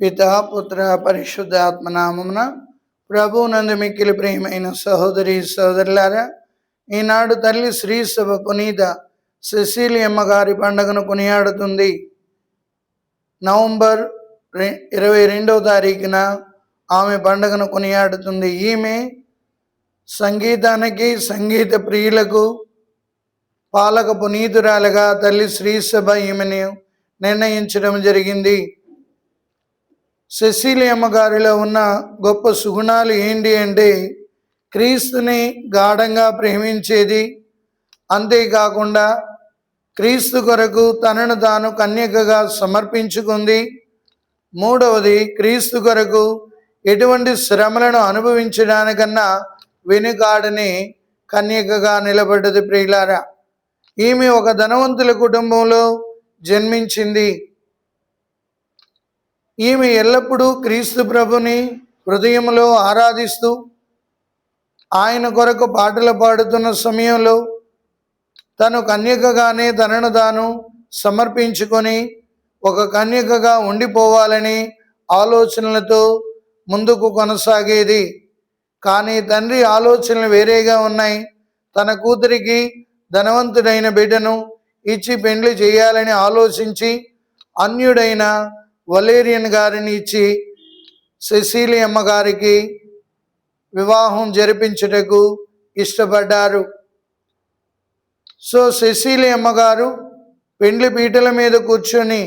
పితా పుత్ర పరిశుద్ధాత్మ నామమున ప్రభువునందు మిక్కిలి ప్రియమైన సహోదరి సహోదరులారా, ఈనాడు తల్లి శ్రీ సభ పునీత సెసిలియమ్మ గారి పండుగను కొనియాడుతుంది. నవంబర్ 22వ తారీఖున ఆమె పండుగను కొనియాడుతుంది. ఈమె సంగీతానికి, సంగీత ప్రియులకు పాలక పునీతురాలుగా తల్లి శ్రీ సభ ఈమెను నిర్ణయించడం జరిగింది. సెసిలియమ్మ గారిలో ఉన్న గొప్ప సుగుణాలు ఏంటి అంటే, క్రీస్తుని గాఢంగా ప్రేమించేది, అంతేకాకుండా క్రీస్తు కొరకు తనను తాను కన్యకగా సమర్పించుకుంది. మూడవది, క్రీస్తు కొరకు ఎటువంటి శ్రమలను అనుభవించడానికన్నా వెనుకాడని కన్యకగా నిలబడ్డది. ప్రియులారా, ఈమె ఒక ధనవంతుల కుటుంబంలో జన్మించింది. ఈమె ఎల్లప్పుడూ క్రీస్తు ప్రభుని హృదయంలో ఆరాధిస్తూ ఆయన కొరకు పాటలు పాడుతున్న సమయంలో తను కన్యకగానే తనను తాను సమర్పించుకొని ఒక కన్యకగా ఉండిపోవాలని ఆలోచనలతో ముందుకు కొనసాగేది. కానీ తండ్రి ఆలోచనలు వేరేగా ఉన్నాయి. తన కూతురికి ధనవంతుడైన బిడ్డను ఇచ్చి పెండ్లి చేయాలని ఆలోచించి అన్యుడైన వలేరియన్ గారిని ఇచ్చి సెసిలియమ్మ గారికి వివాహం జరిపించుటకు ఇష్టపడ్డారు. సో సెసిలియమ్మ గారు పెండ్లి పీటల మీద కూర్చొని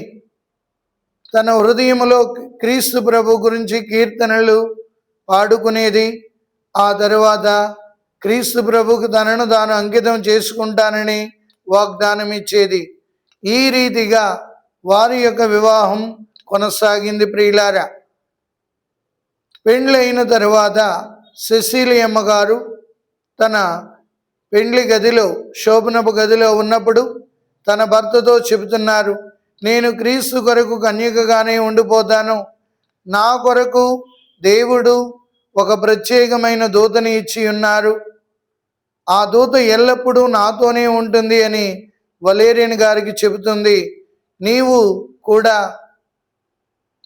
తన హృదయంలో క్రీస్తు ప్రభు గురించి కీర్తనలు పాడుకునేది. ఆ తరువాత క్రీస్తు ప్రభుకు తనను తాను అంకితం చేసుకుంటానని వాగ్దానం ఇచ్చేది. ఈ రీతిగా వారి యొక్క వివాహం కొనసాగింది. ప్రియులారా, పెండ్లి అయిన తరువాత సెసిలియమ్మ గారు తన పెండ్లి గదిలో, శోభనపు గదిలో ఉన్నప్పుడు తన భర్తతో చెబుతున్నారు, నేను క్రీస్తు కొరకు కన్యకగానే ఉండిపోతాను. నా కొరకు దేవుడు ఒక ప్రత్యేకమైన దూతని ఇచ్చి ఉన్నారు. ఆ దూత ఎల్లప్పుడూ నాతోనే ఉంటుంది అని వలేరియన్ గారికి చెబుతుంది. నీవు కూడా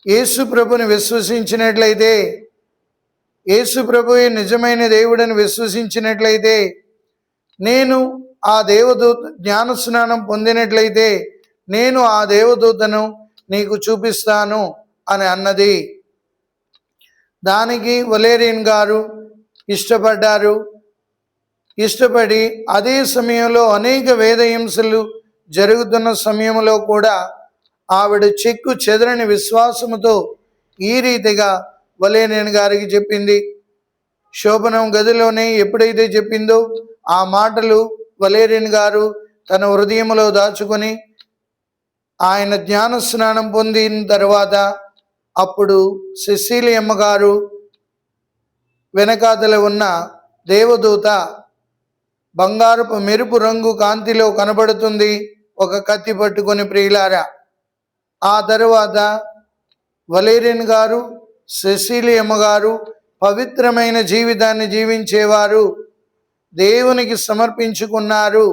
యేసు ప్రభుని విశ్వసించినట్లయితే, యేసు ప్రభువే నిజమైన దేవుడని విశ్వసించినట్లయితే, నేను ఆ దేవదూత జ్ఞానస్నానం పొందినట్లయితే నేను ఆ దేవదూతను నీకు చూపిస్తాను అని అన్నది. దానికి వలేరియన్ గారు ఇష్టపడ్డారు. ఇష్టపడి అదే సమయంలో అనేక వేదహింసలు జరుగుతున్న సమయంలో కూడా ఆవిడ చెక్కు చెదరని విశ్వాసముతో ఈ రీతిగా వలేరియన్ గారికి చెప్పింది. శోభనం గదిలోనే ఎప్పుడైతే చెప్పిందో ఆ మాటలు వలేరియన్ గారు తన హృదయంలో దాచుకొని ఆయన జ్ఞాన స్నానం పొందిన తర్వాత అప్పుడు సెసిలియమ్మ గారు వెనకాతల ఉన్న దేవదూత బంగారపు మెరుపు రంగు కాంతిలో కనబడుతుంది, ఒక కత్తి పట్టుకొని. ప్రియులారా, ఆ తరువాత వలేరియన్ గారు, సెసిలియమ్మ గారు పవిత్రమైన జీవితాన్ని జీవించేవారు, దేవునికి సమర్పించుకున్నారు.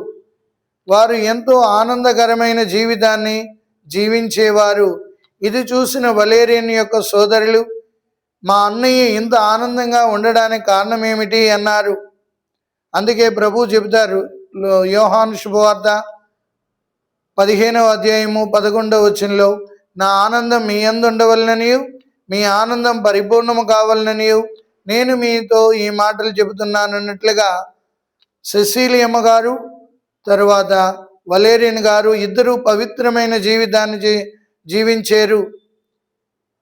వారు ఎంతో ఆనందకరమైన జీవితాన్ని జీవించేవారు. ఇది చూసిన వలేరియన్ యొక్క సోదరులు, మా అన్నయ్య ఇంత ఆనందంగా ఉండడానికి కారణం ఏమిటి అన్నారు. అందుకే ప్రభు చెబుతారు, యోహాను శుభవార్త 15వ అధ్యాయము 11వ వచనంలో, నా ఆనందం మీ యందు ఉండవలననియు మీ ఆనందం పరిపూర్ణము కావాలననియు నేను మీతో ఈ మాటలు చెబుతున్నాను అన్నట్లుగా సెసిలియమ్మ గారు తరువాత వలేరియన్ గారు ఇద్దరు పవిత్రమైన జీవితాన్ని జీవించారు.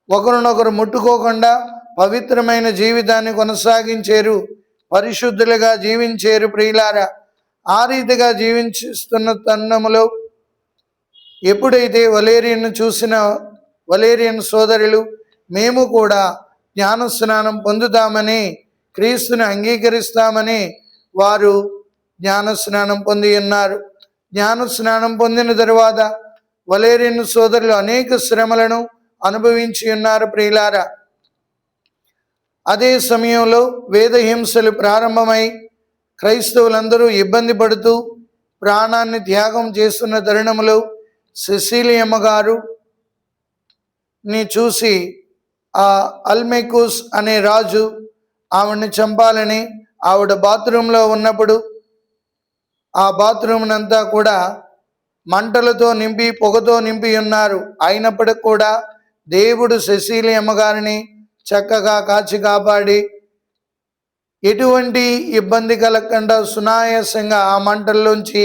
ఒకరినొకరు ముట్టుకోకుండా పవిత్రమైన జీవితాన్ని కొనసాగించారు, పరిశుద్ధులుగా జీవించారు. ప్రియులారా, ఆ రీతిగా జీవించుస్తున్న తరుణంలో ఎప్పుడైతే వలేరియన్ను చూసిన వలేరియన్ సోదరులు, మేము కూడా జ్ఞానస్నానం పొందుతామని, క్రీస్తుని అంగీకరిస్తామని వారు జ్ఞానస్నానం పొంది ఉన్నారు. జ్ఞానస్నానం పొందిన తరువాత వలేరియన్ సోదరులు అనేక శ్రమలను అనుభవించి ఉన్నారు. ప్రియులారా, అదే సమయంలో వేదహింసలు ప్రారంభమై క్రైస్తవులందరూ ఇబ్బంది పడుతూ ప్రాణాన్ని త్యాగం చేస్తున్న తరుణంలో సెసిలియమ్మ గారు ని చూసి ఆ అల్మెకుస్ అనే రాజు ఆవిడ్ని చంపాలని ఆవిడ బాత్రూంలో ఉన్నప్పుడు ఆ బాత్రూమ్ అంతా కూడా మంటలతో నింపి పొగతో నింపి ఉన్నారు. అయినప్పటికి కూడా దేవుడు సెసీలి అమ్మగారిని చక్కగా కాచి కాపాడి ఎటువంటి ఇబ్బంది కలగకుండా సునాయాసంగా ఆ మంటల్లోంచి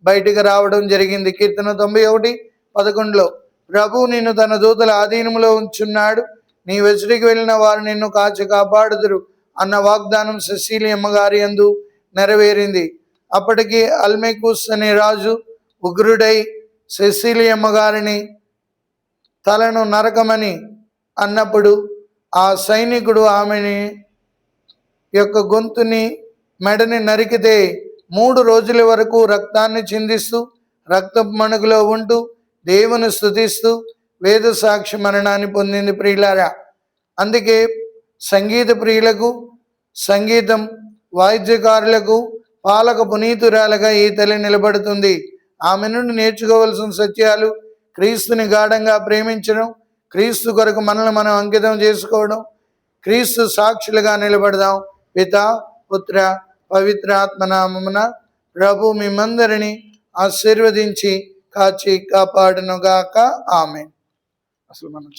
బయటికి రావడం జరిగింది. కీర్తన 91:11 ప్రభు నిన్ను తన దూతల ఆధీనంలో ఉంచున్నాడు, నీ వెచ్చడికి వెళ్ళిన వారు నిన్ను కాచి కాపాడుదురు అన్న వాగ్దానం సెసీలి అమ్మగారి యందు నెరవేరింది. అప్పటికి అల్మెకుస్ అనే రాజు ఉగ్రుడై సెసీలి అమ్మగారిని తలను నరకమని అన్నప్పుడు ఆ సైనికుడు ఆమెని యొక్క గొంతుని మెడని నరికితే 3 రోజుల వరకు రక్తాన్ని చిందిస్తూ రక్తపు మణుగులో ఉంటూ దేవుని స్తుతిస్తూ వేద సాక్షి మరణాన్ని పొందింది. ప్రియులారా, అందుకే సంగీత ప్రియులకు, సంగీతం వాయిద్యకారులకు పాలక పునీతురాలుగా ఈ తల్లి నిలబడుతుంది. ఆమె నుండి నేర్చుకోవలసిన సత్యాలు క్రీస్తుని గాఢంగా ప్రేమించడం, క్రీస్తు కొరకు మనల్ని మనం అంకితం చేసుకోవడం, క్రీస్తు సాక్షులుగా నిలబడదాం. పిత పుత్ర పవిత్ర ఆత్మనామమున ప్రభు మిమ్మందరిని ఆశీర్వదించి కాచి కాపాడునుగాక. ఆమేన్. అసలు మనం